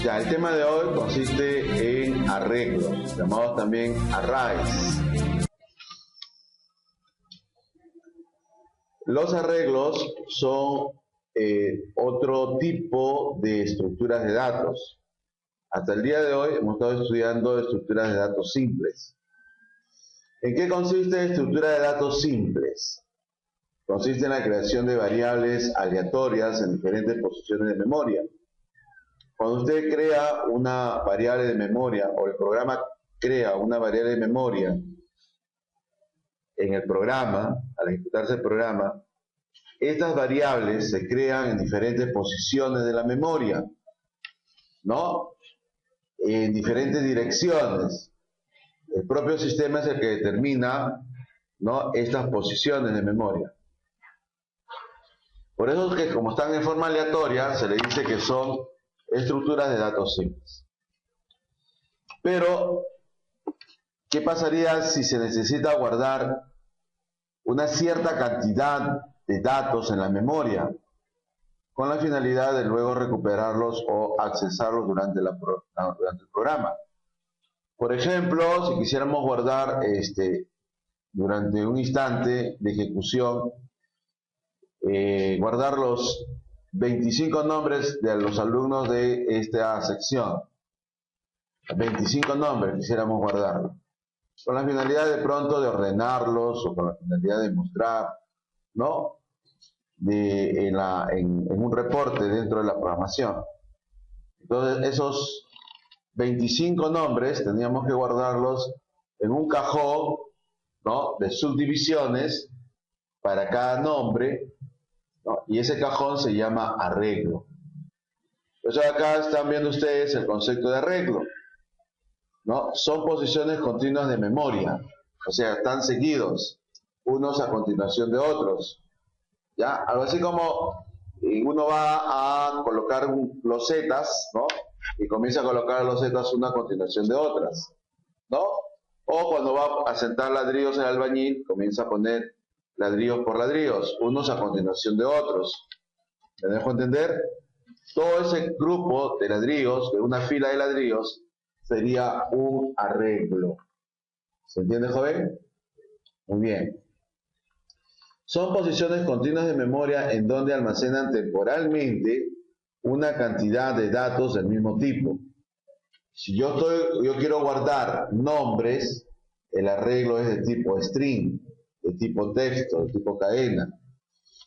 Ya, el tema de hoy consiste en arreglos, llamados también arrays. Los arreglos son otro tipo de estructuras de datos. Hasta el día de hoy hemos estado estudiando estructuras de datos simples. ¿En qué consiste estructura de datos simples? Consiste en la creación de variables aleatorias en diferentes posiciones de memoria. Cuando usted crea una variable de memoria, o el programa crea una variable de memoria en el programa, al ejecutarse el programa, estas variables se crean en diferentes posiciones de la memoria, ¿no? En diferentes direcciones. El propio sistema es el que determina, ¿no?, estas posiciones de memoria. Por eso es que, como están en forma aleatoria, se le dice que son estructuras de datos simples. Pero, ¿qué pasaría si se necesita guardar una cierta cantidad de datos en la memoria con la finalidad de luego recuperarlos o accesarlos durante el programa? Por ejemplo, si quisiéramos guardar durante un instante de ejecución, guardar los 25 nombres de los alumnos de esta sección. 25 nombres quisiéramos guardarlos, con la finalidad de pronto de ordenarlos o con la finalidad de mostrar, ¿no?, en un reporte dentro de la programación. Entonces, esos 25 nombres teníamos que guardarlos en un cajón, ¿no?, de subdivisiones para cada nombre, ¿no?, y ese cajón se llama arreglo. Entonces acá están viendo ustedes el concepto de arreglo, ¿no? Son posiciones continuas de memoria, o sea, están seguidos unos a continuación de otros, ¿ya? Algo así como uno va a colocar losetas, ¿no?, y comienza a colocar losetas una a continuación de otras, ¿no? O cuando va a sentar ladrillos el albañil, comienza a poner ladrillos por ladrillos, unos a continuación de otros. ¿Me dejo entender? Todo ese grupo de ladrillos, de una fila de ladrillos, sería un arreglo. ¿Se entiende, joven? Muy bien. Son posiciones continuas de memoria en donde almacenan temporalmente una cantidad de datos del mismo tipo. Si yo quiero guardar nombres, el arreglo es de tipo string, de tipo texto, de tipo cadena.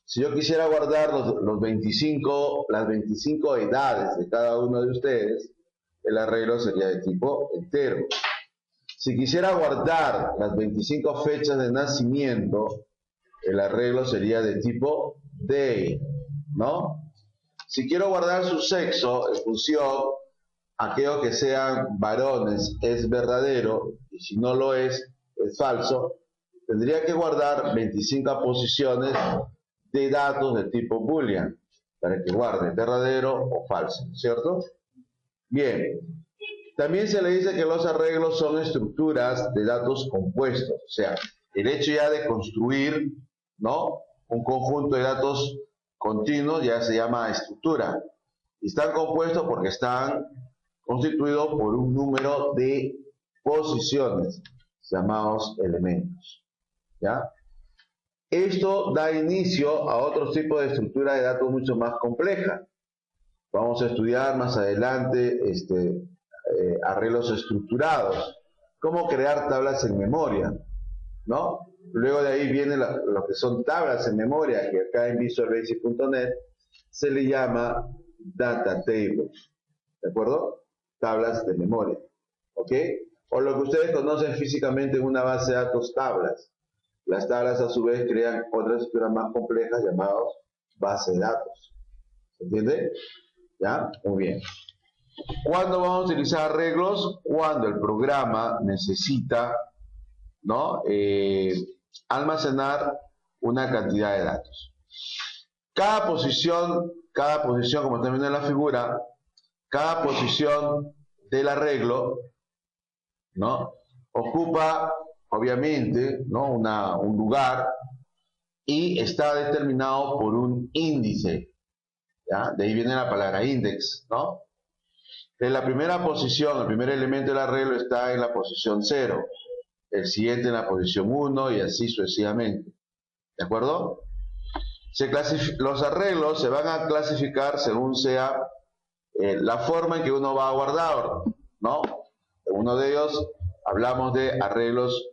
Si yo quisiera guardar las 25 edades de cada uno de ustedes, el arreglo sería de tipo entero. Si quisiera guardar las 25 fechas de nacimiento, el arreglo sería de tipo day, ¿no? Si quiero guardar su sexo, en función, aquello que sean varones es verdadero, y si no lo es falso, tendría que guardar 25 posiciones de datos de tipo boolean, para que guarde verdadero o falso, ¿cierto? Bien, también se le dice que los arreglos son estructuras de datos compuestos, o sea, el hecho ya de construir, ¿no?, un conjunto de datos continuos ya se llama estructura. Y están compuestos porque están constituidos por un número de posiciones, llamados elementos, ¿ya? Esto da inicio a otro tipo de estructura de datos mucho más compleja. Vamos a estudiar más adelante arreglos estructurados, cómo crear tablas en memoria, ¿no? Luego de ahí viene lo que son tablas en memoria, que acá en visualbasic.net se le llama data tables, ¿de acuerdo? Tablas de memoria, ¿ok? O lo que ustedes conocen físicamente en una base de datos, tablas. Las tablas a su vez crean otras estructuras más complejas llamadas bases de datos. ¿Se entiende? ¿Ya? Muy bien. ¿Cuándo vamos a utilizar arreglos? Cuando el programa necesita, ¿no?, almacenar una cantidad de datos. Cada posición, como están viendo en la figura, cada posición del arreglo, ¿no?, ocupa, obviamente, ¿no?, un lugar, y está determinado por un índice. ¿ya? De ahí viene la palabra index, ¿no? En la primera posición, el primer elemento del arreglo está en la posición 0, el siguiente en la posición 1 y así sucesivamente. ¿De acuerdo? Los arreglos se van a clasificar según sea la forma en que uno va a guardar, ¿no? En uno de ellos hablamos de arreglos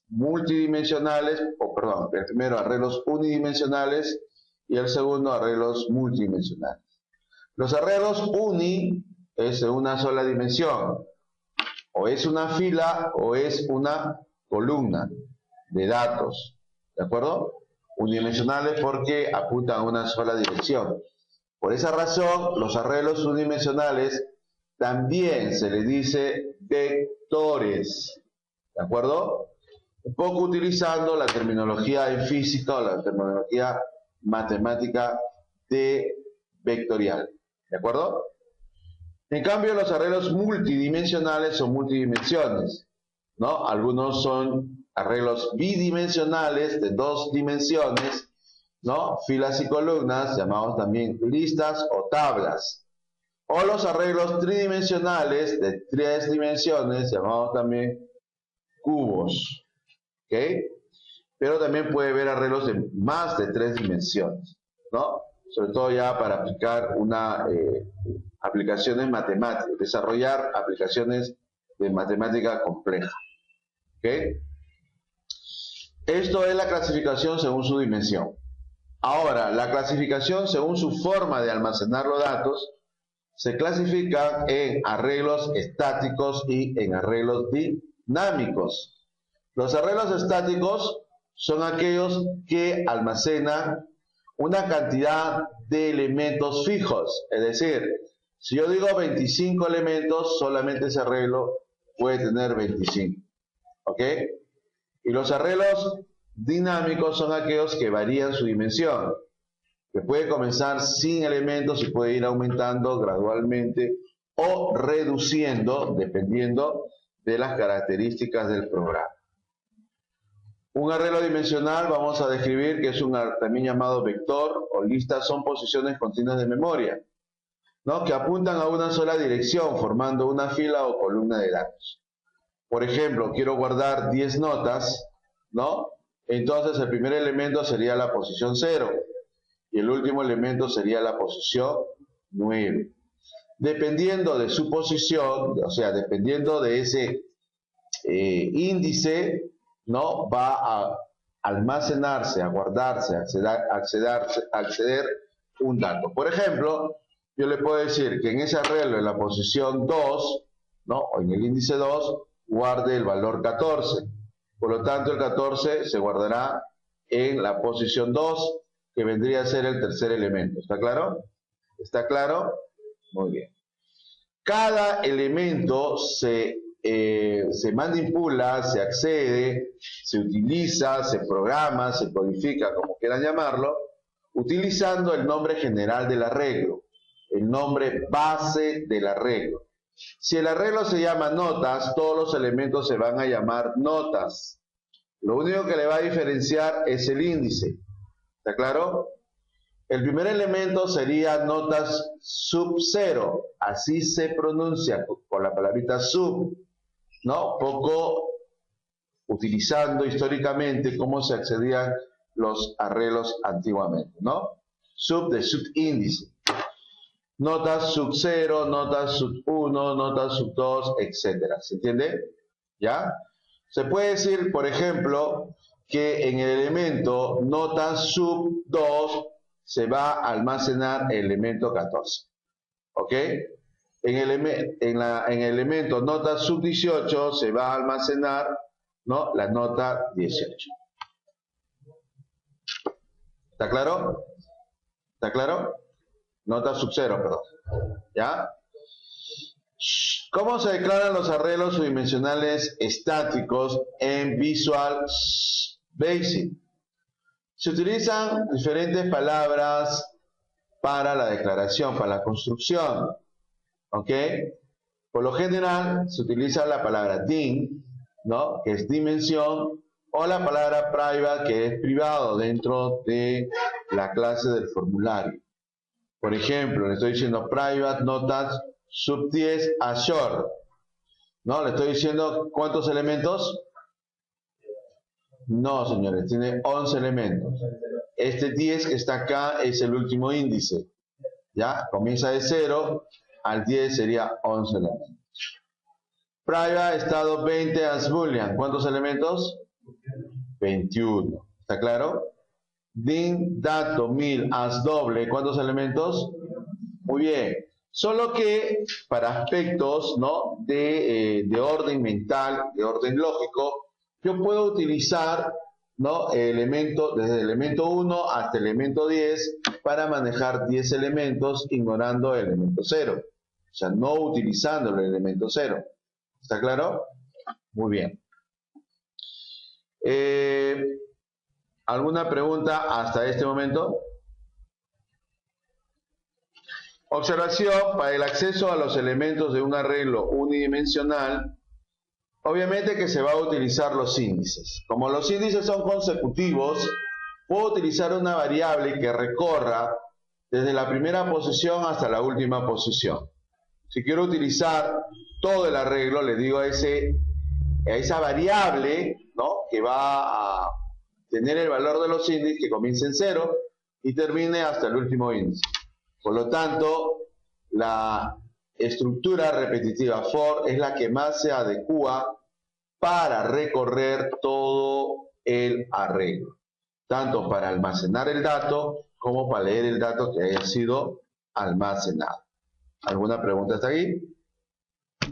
multidimensionales, el primero arreglos unidimensionales y el segundo arreglos multidimensionales. Los arreglos uni es de una sola dimensión, o es una fila o es una columna de datos, ¿de acuerdo? Unidimensionales porque apuntan a una sola dirección. Por esa razón, los arreglos unidimensionales también se les dice vectores, ¿de acuerdo? Un poco utilizando la terminología en física o la terminología matemática de vectorial, ¿de acuerdo? En cambio, los arreglos multidimensionales son multidimensiones, ¿no? Algunos son arreglos bidimensionales de 2 dimensiones, ¿no? Filas y columnas, llamados también listas o tablas. O los arreglos tridimensionales de 3 dimensiones, llamados también cubos, ¿ok? Pero también puede haber arreglos de más de 3 dimensiones, ¿no? Sobre todo ya para aplicar aplicaciones matemáticas, desarrollar aplicaciones de matemática compleja, ¿ok? Esto es la clasificación según su dimensión. Ahora, la clasificación según su forma de almacenar los datos se clasifica en arreglos estáticos y en arreglos dinámicos. Los arreglos estáticos son aquellos que almacenan una cantidad de elementos fijos, es decir, si yo digo 25 elementos, solamente ese arreglo puede tener 25, ¿ok? Y los arreglos dinámicos son aquellos que varían su dimensión, que puede comenzar sin elementos y puede ir aumentando gradualmente o reduciendo dependiendo de las características del programa. Un arreglo dimensional vamos a describir que es también llamado vector o lista, son posiciones continuas de memoria, ¿no? Que apuntan a una sola dirección formando una fila o columna de datos. Por ejemplo, quiero guardar 10 notas, ¿no? Entonces el primer elemento sería la posición 0 y el último elemento sería la posición 9. Dependiendo de su posición, o sea, dependiendo de ese índice, ¿no? Va a almacenarse, a guardarse, a acceder un dato. Por ejemplo, yo le puedo decir que en ese arreglo, en la posición 2, ¿no? O en el índice 2, guarde el valor 14. Por lo tanto, el 14 se guardará en la posición 2, que vendría a ser el tercer elemento. ¿Está claro? ¿Está claro? Muy bien. Cada elemento se manipula, se accede, se utiliza, se programa, se codifica, como quieran llamarlo, utilizando el nombre general del arreglo, el nombre base del arreglo. Si el arreglo se llama notas, todos los elementos se van a llamar notas. Lo único que le va a diferenciar es el índice. ¿Está claro? El primer elemento sería notas sub 0, así se pronuncia con la palabrita sub, ¿no? Poco utilizando históricamente cómo se accedían los arreglos antiguamente, ¿no? Sub de subíndice. Notas sub 0, notas sub 1, notas sub 2, etcétera. ¿Se entiende? ¿Ya? Se puede decir, por ejemplo, que en el elemento notas sub 2 se va a almacenar el elemento 14. ¿Ok? En el elemento nota sub 18 se va a almacenar, ¿no? La nota 18. ¿Está claro? ¿Está claro? Nota sub 0, perdón. ¿Ya? ¿Cómo se declaran los arreglos unidimensionales estáticos en Visual Basic? Se utilizan diferentes palabras para la declaración, para la construcción. ¿Ok? Por lo general se utiliza la palabra dim, ¿no? Que es dimensión, o la palabra private, que es privado dentro de la clase del formulario. Por ejemplo, le estoy diciendo private notas sub 10 assure. ¿No? Le estoy diciendo ¿cuántos elementos? No, señores, tiene 11 elementos. Este 10 que está acá es el último índice. ¿Ya? Comienza de 0, al 10 sería 11 elementos. Private estado 20 as boolean. ¿Cuántos elementos? 21. ¿Está claro? Din dato 1000 as doble. ¿Cuántos elementos? Muy bien. Solo que para aspectos, ¿no?, de orden mental, de orden lógico, yo puedo utilizar, ¿no?, elemento, desde el elemento 1 hasta el elemento 10 para manejar 10 elementos ignorando el elemento 0. O sea, no utilizando el elemento 0. ¿Está claro? Muy bien. ¿Alguna pregunta hasta este momento? Observación: para el acceso a los elementos de un arreglo unidimensional, obviamente que se va a utilizar los índices. Como los índices son consecutivos, puedo utilizar una variable que recorra desde la primera posición hasta la última posición. Si quiero utilizar todo el arreglo, le digo a esa variable, ¿no?, que va a tener el valor de los índices, que comience en 0 y termine hasta el último índice. Por lo tanto, la estructura repetitiva for es la que más se adecua para recorrer todo el arreglo, tanto para almacenar el dato como para leer el dato que haya sido almacenado. ¿Alguna pregunta hasta aquí?